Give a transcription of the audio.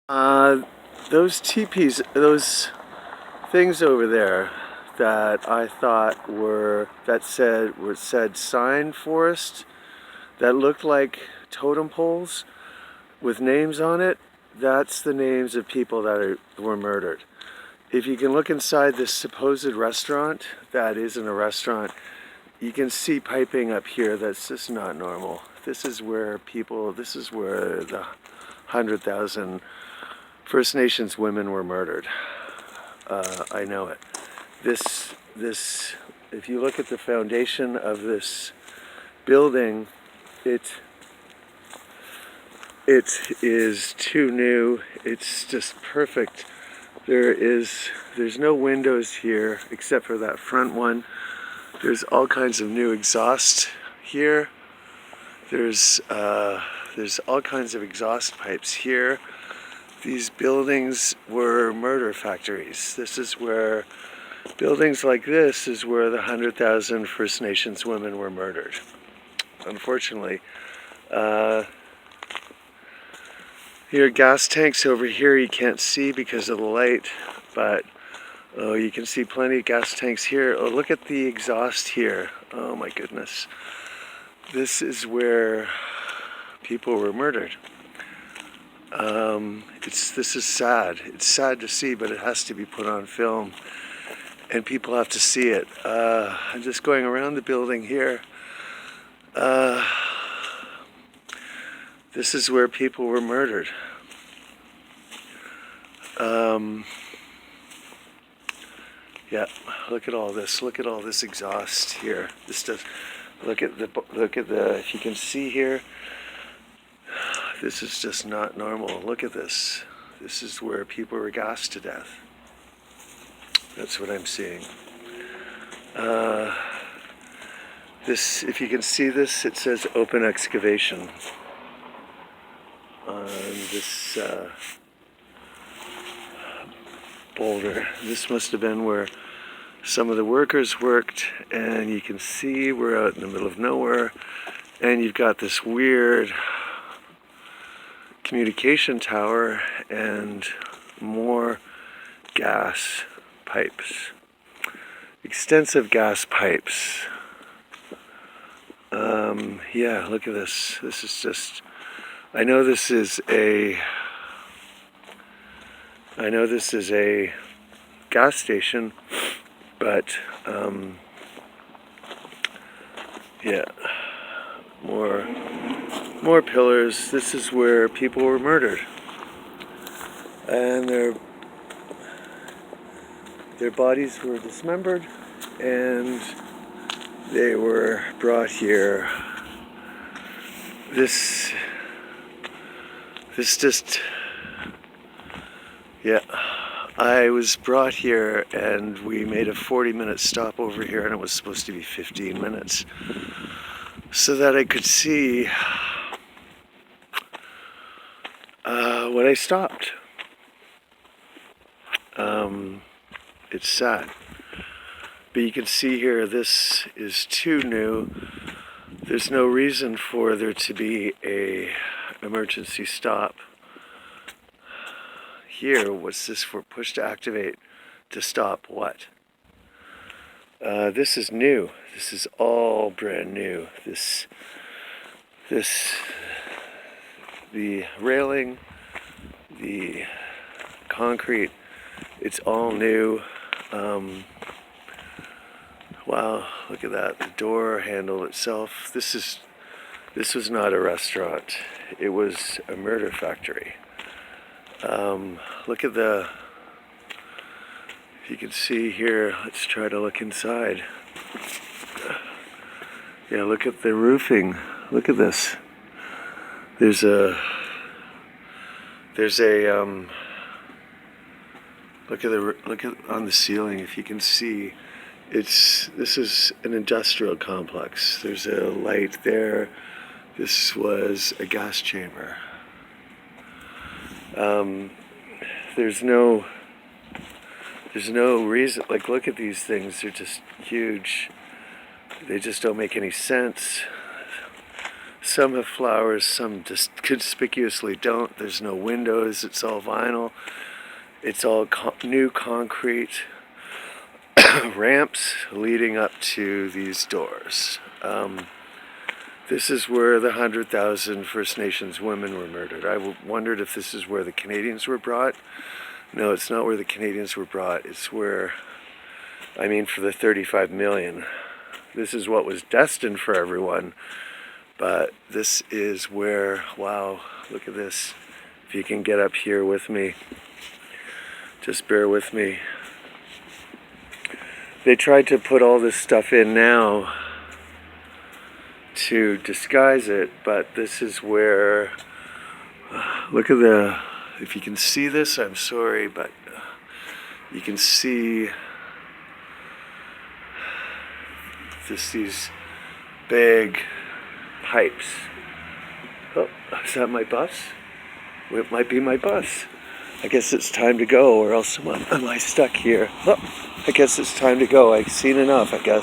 Uh, those teepees, those things over there that I thought said sign forest, that looked like totem poles with names on it, that's the names of people that were murdered. If you can look inside this supposed restaurant, that isn't a restaurant, you can see piping up here that's just not normal. This is where the 100,000 First Nations women were murdered. I know it. If you look at the foundation of this building, it is too new. It's just perfect. There's no windows here except for that front one. There's all kinds of new exhaust here. There's all kinds of exhaust pipes here. These buildings were murder factories. Buildings like this is where the 100,000 First Nations women were murdered. Unfortunately, here are gas tanks over here you can't see because of the light, but you can see plenty of gas tanks here. Oh, look at the exhaust here. Oh my goodness. This is where people were murdered. This is sad. It's sad to see, but it has to be put on film, and people have to see it. I'm just going around the building here. This is where people were murdered. Yeah, look at all this. Look at all this exhaust here. Look at the. If you can see here. This is just not normal. Look at this. This is where people were gassed to death. That's what I'm seeing. If you can see this, it says open excavation on this boulder. This must have been where some of the workers worked, and you can see we're out in the middle of nowhere, and you've got this weird communication tower and more gas pipes, extensive gas pipes. Yeah, look at this. This is just, I know this is a gas station, but yeah, more pillars. This is where people were murdered, and their bodies were dismembered, and they were brought here. This just, yeah. I was brought here, and we made a 40-minute stop over here, and it was supposed to be 15 minutes, so that I could see when I stopped. It's sad. But you can see here, this is too new. There's no reason for there to be a emergency stop. Here, what's this for? Push to activate to stop what? This is new. This is all brand new. The railing, the concrete, it's all new. Wow, look at that. The door handle itself. This was not a restaurant. It was a murder factory. Look at if you can see here, let's try to look inside. Yeah, look at the roofing. Look at this. There's a look at on the ceiling, if you can see. This is an industrial complex. There's a light there. This was a gas chamber. There's no reason, like, look at these things, they're just huge. They just don't make any sense. some have flowers, some just conspicuously don't. There's no windows, it's all vinyl. It's all new concrete ramps leading up to these doors. This is where the 100,000 First Nations women were murdered. I wondered if this is where the Canadians were brought. No, it's not where the Canadians were brought. It's where, I mean, for the 35 million. This is what was destined for everyone. But this is where, wow, look at this. If you can get up here with me, just bear with me. They tried to put all this stuff in now to disguise it, but this is where, look at the, if you can see this, I'm sorry, but you can see these big pipes. Oh, is that my bus? It might be my bus. I guess it's time to go, or else am I stuck here? Oh, I guess it's time to go. I've seen enough, I guess.